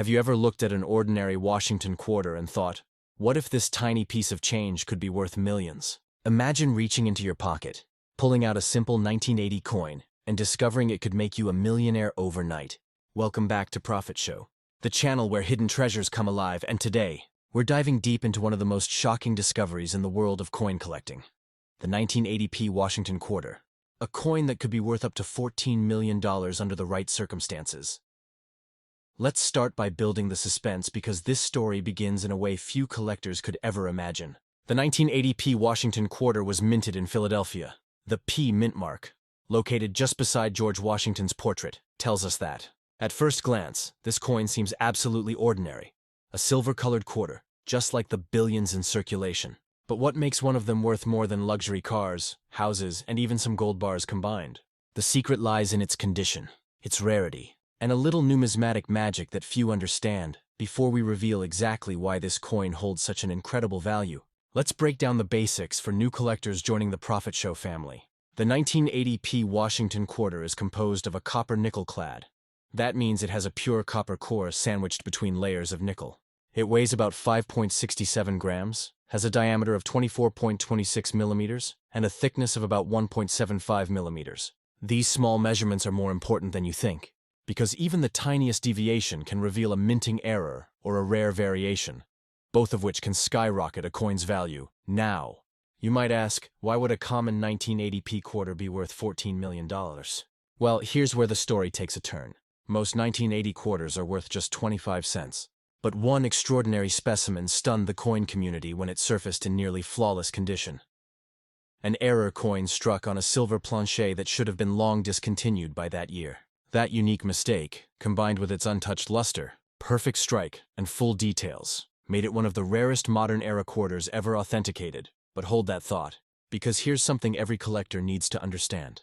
Have you ever looked at an ordinary Washington quarter and thought, what if this tiny piece of change could be worth millions? Imagine reaching into your pocket, pulling out a simple 1980 coin, and discovering it could make you a millionaire overnight. Welcome back to Profit Show, the channel where hidden treasures come alive, and today, we're diving deep into one of the most shocking discoveries in the world of coin collecting. The 1980p Washington quarter, a coin that could be worth up to $14 million under the right circumstances. Let's start by building the suspense because this story begins in a way few collectors could ever imagine. The 1980p Washington quarter was minted in Philadelphia. The P mint mark, located just beside George Washington's portrait, tells us that. At first glance, this coin seems absolutely ordinary. A silver-colored quarter, just like the billions in circulation. But what makes one of them worth more than luxury cars, houses, and even some gold bars combined? The secret lies in its condition, its rarity, and a little numismatic magic that few understand. Before we reveal exactly why this coin holds such an incredible value, let's break down the basics for new collectors joining the Profit Show family. The 1980p Washington quarter is composed of a copper nickel clad. That means it has a pure copper core sandwiched between layers of nickel. It weighs about 5.67 grams, has a diameter of 24.26 millimeters, and a thickness of about 1.75 millimeters. These small measurements are more important than you think, because even the tiniest deviation can reveal a minting error or a rare variation, both of which can skyrocket a coin's value. Now, you might ask, why would a common 1980p quarter be worth $14 million? Well, here's where the story takes a turn. Most 1980 quarters are worth just 25 cents. But one extraordinary specimen stunned the coin community when it surfaced in nearly flawless condition. An error coin struck on a silver planchet that should have been long discontinued by that year. That unique mistake, combined with its untouched luster, perfect strike, and full details, made it one of the rarest modern-era quarters ever authenticated. But hold that thought, because here's something every collector needs to understand.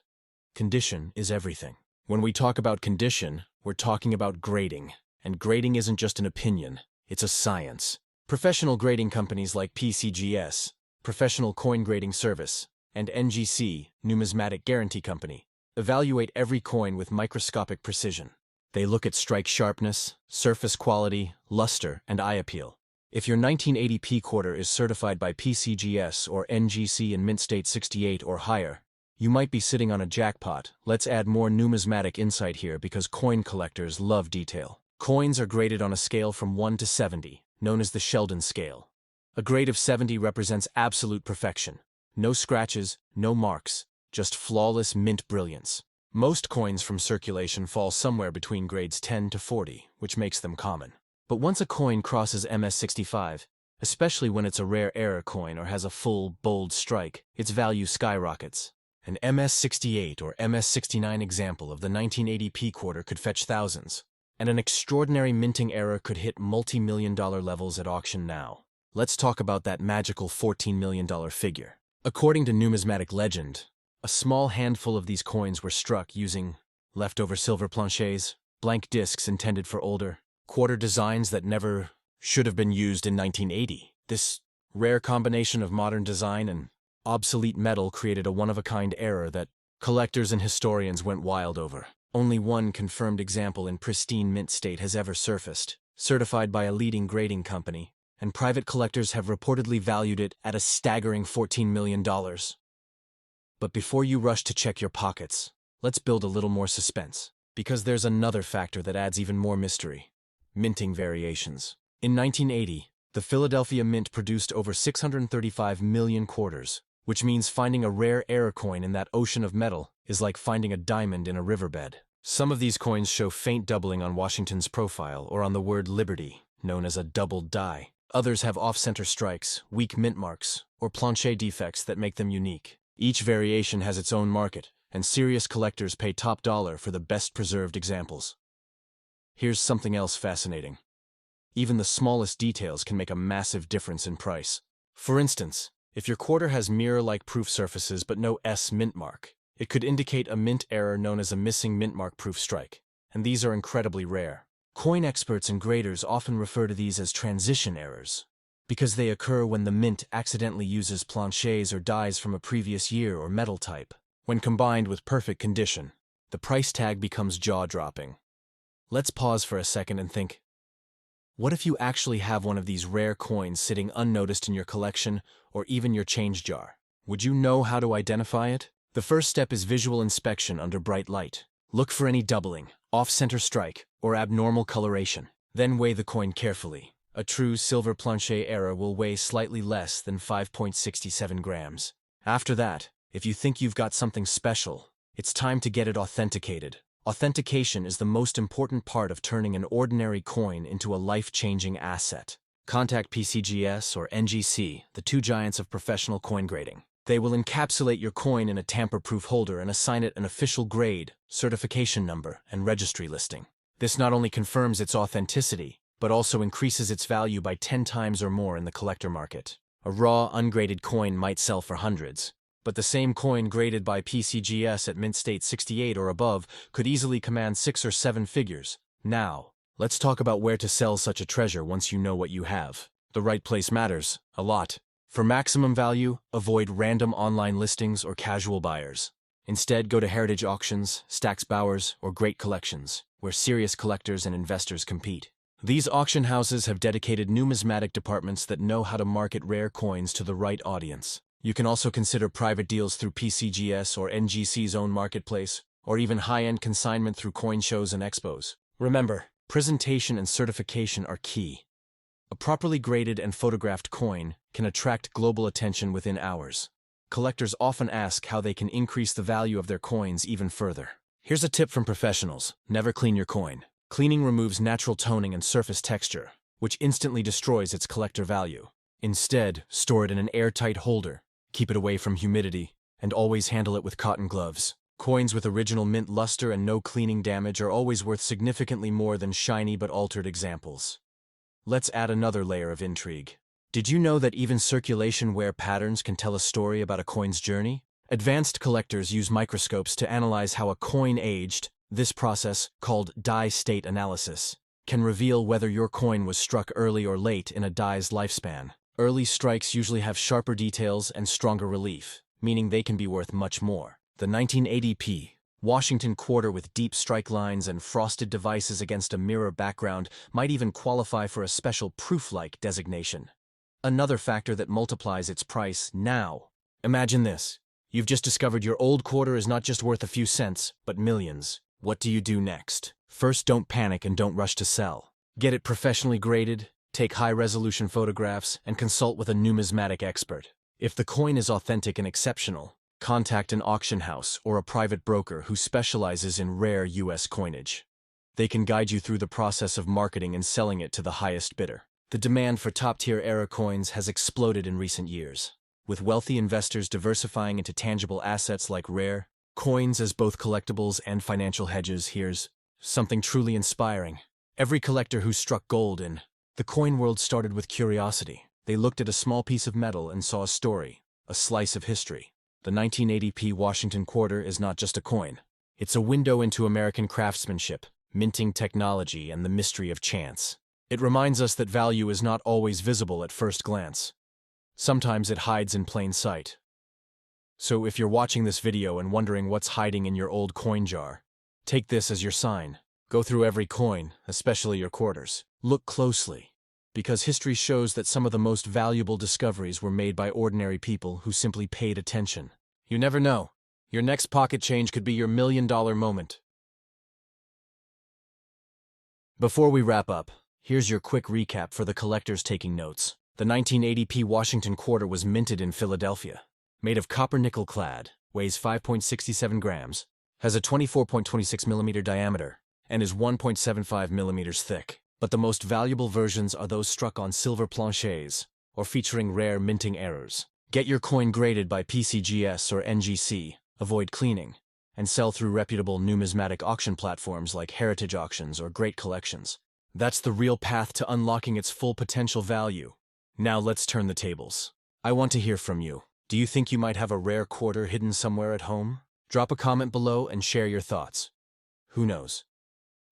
Condition is everything. When we talk about condition, we're talking about grading. And grading isn't just an opinion, it's a science. Professional grading companies like PCGS, Professional Coin Grading Service, and NGC, Numismatic Guarantee Company, evaluate every coin with microscopic precision. They look at strike sharpness, surface quality, luster, and eye appeal. If your 1980p quarter is certified by PCGS or NGC in mint state 68 or higher, you might be sitting on a jackpot. Let's add more numismatic insight here because coin collectors love detail. Coins are graded on a scale from 1 to 70, known as the Sheldon scale. A grade of 70 represents absolute perfection. No scratches, no marks, just flawless mint brilliance. Most coins from circulation fall somewhere between grades 10 to 40, which makes them common. But once a coin crosses MS65, especially when it's a rare error coin or has a full, bold strike, its value skyrockets. An MS68 or MS69 example of the 1980p quarter could fetch thousands. And an extraordinary minting error could hit multi-million-dollar levels at auction now. Let's talk about that magical $14 million figure. According to numismatic legend, a small handful of these coins were struck using leftover silver planchets, blank discs intended for older quarter designs that never should have been used in 1980. This rare combination of modern design and obsolete metal created a one-of-a-kind error that collectors and historians went wild over. Only one confirmed example in pristine mint state has ever surfaced, certified by a leading grading company, and private collectors have reportedly valued it at a staggering $14 million. But before you rush to check your pockets, let's build a little more suspense, because there's another factor that adds even more mystery: minting variations. In 1980, the Philadelphia Mint produced over 635 million quarters, which means finding a rare error coin in that ocean of metal is like finding a diamond in a riverbed. Some of these coins show faint doubling on Washington's profile or on the word Liberty, known as a doubled die. Others have off-center strikes, weak mint marks, or planchet defects that make them unique. Each variation has its own market, and serious collectors pay top dollar for the best-preserved examples. Here's something else fascinating. Even the smallest details can make a massive difference in price. For instance, if your quarter has mirror-like proof surfaces but no S mint mark, it could indicate a mint error known as a missing mint mark proof strike, and these are incredibly rare. Coin experts and graders often refer to these as transition errors, because they occur when the mint accidentally uses planchets or dies from a previous year or metal type. When combined with perfect condition, the price tag becomes jaw-dropping. Let's pause for a second and think, What if you actually have one of these rare coins sitting unnoticed in your collection or even your change jar? Would you know how to identify it? The first step is visual inspection under bright light. Look for any doubling, off-center strike, or abnormal coloration. Then weigh the coin carefully. A true silver planche error will weigh slightly less than 5.67 grams. After that, if you think you've got something special, it's time to get it authenticated. Authentication is the most important part of turning an ordinary coin into a life-changing asset. Contact PCGS or NGC, the two giants of professional coin grading. They will encapsulate your coin in a tamper-proof holder and assign it an official grade, certification number, and registry listing. This not only confirms its authenticity, but also increases its value by 10 times or more in the collector market. A raw, ungraded coin might sell for hundreds, but the same coin graded by PCGS at Mint State 68 or above could easily command 6 or 7 figures. Now, let's talk about where to sell such a treasure once you know what you have. The right place matters, a lot. For maximum value, avoid random online listings or casual buyers. Instead, go to heritage auctions, Stack's Bowers, or Great Collections, where serious collectors and investors compete. These auction houses have dedicated numismatic departments that know how to market rare coins to the right audience. You can also consider private deals through PCGS or NGC's own marketplace, or even high-end consignment through coin shows and expos. Remember, presentation and certification are key. A properly graded and photographed coin can attract global attention within hours. Collectors often ask how they can increase the value of their coins even further. Here's a tip from professionals: never clean your coin. Cleaning removes natural toning and surface texture, which instantly destroys its collector value. Instead, store it in an airtight holder, keep it away from humidity, and always handle it with cotton gloves. Coins with original mint luster and no cleaning damage are always worth significantly more than shiny but altered examples. Let's add another layer of intrigue. Did you know that even circulation wear patterns can tell a story about a coin's journey? Advanced collectors use microscopes to analyze how a coin aged. This process, called die state analysis, can reveal whether your coin was struck early or late in a die's lifespan. Early strikes usually have sharper details and stronger relief, meaning they can be worth much more. The 1980p Washington quarter with deep strike lines and frosted devices against a mirror background might even qualify for a special proof-like designation. Another factor that multiplies its price now. Imagine this. You've just discovered your old quarter is not just worth a few cents, but millions. What do you do next? First, don't panic and don't rush to sell. Get it professionally graded, take high-resolution photographs, and consult with a numismatic expert. If the coin is authentic and exceptional, contact an auction house or a private broker who specializes in rare U.S. coinage. They can guide you through the process of marketing and selling it to the highest bidder. The demand for top-tier era coins has exploded in recent years, with wealthy investors diversifying into tangible assets like rare coins as both collectibles and financial hedges. Here's something truly inspiring. Every collector who struck gold in the coin world started with curiosity. They looked at a small piece of metal and saw a story, a slice of history. The 1980p Washington quarter is not just a coin. It's a window into American craftsmanship, minting technology, and the mystery of chance. It reminds us that value is not always visible at first glance. Sometimes it hides in plain sight. So if you're watching this video and wondering what's hiding in your old coin jar, take this as your sign. Go through every coin, especially your quarters. Look closely, because history shows that some of the most valuable discoveries were made by ordinary people who simply paid attention. You never know. Your next pocket change could be your million-dollar moment. Before we wrap up, here's your quick recap for the collectors taking notes. The 1980p Washington quarter was minted in Philadelphia. Made of copper nickel clad, weighs 5.67 grams, has a 24.26 millimeter diameter, and is 1.75 millimeters thick. But the most valuable versions are those struck on silver planches, or featuring rare minting errors. Get your coin graded by PCGS or NGC, avoid cleaning, and sell through reputable numismatic auction platforms like Heritage Auctions or Great Collections. That's the real path to unlocking its full potential value. Now let's turn the tables. I want to hear from you. Do you think you might have a rare quarter hidden somewhere at home? Drop a comment below and share your thoughts. Who knows?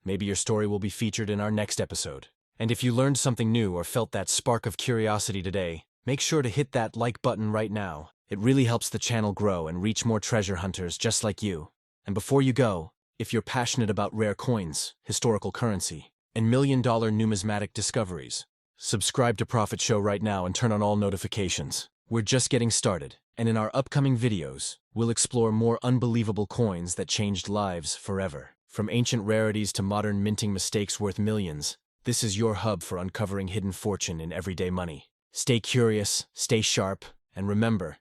Maybe your story will be featured in our next episode. And if you learned something new or felt that spark of curiosity today, make sure to hit that like button right now. It really helps the channel grow and reach more treasure hunters just like you. And before you go, if you're passionate about rare coins, historical currency, and million-dollar numismatic discoveries. Subscribe to Profit Show right now and turn on all notifications. We're just getting started, and in our upcoming videos, we'll explore more unbelievable coins that changed lives forever. From ancient rarities to modern minting mistakes worth millions, this is your hub for uncovering hidden fortune in everyday money. Stay curious, stay sharp, and remember,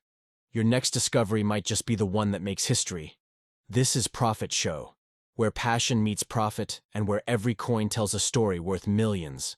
your next discovery might just be the one that makes history. This is Profit Show, where passion meets profit and where every coin tells a story worth millions.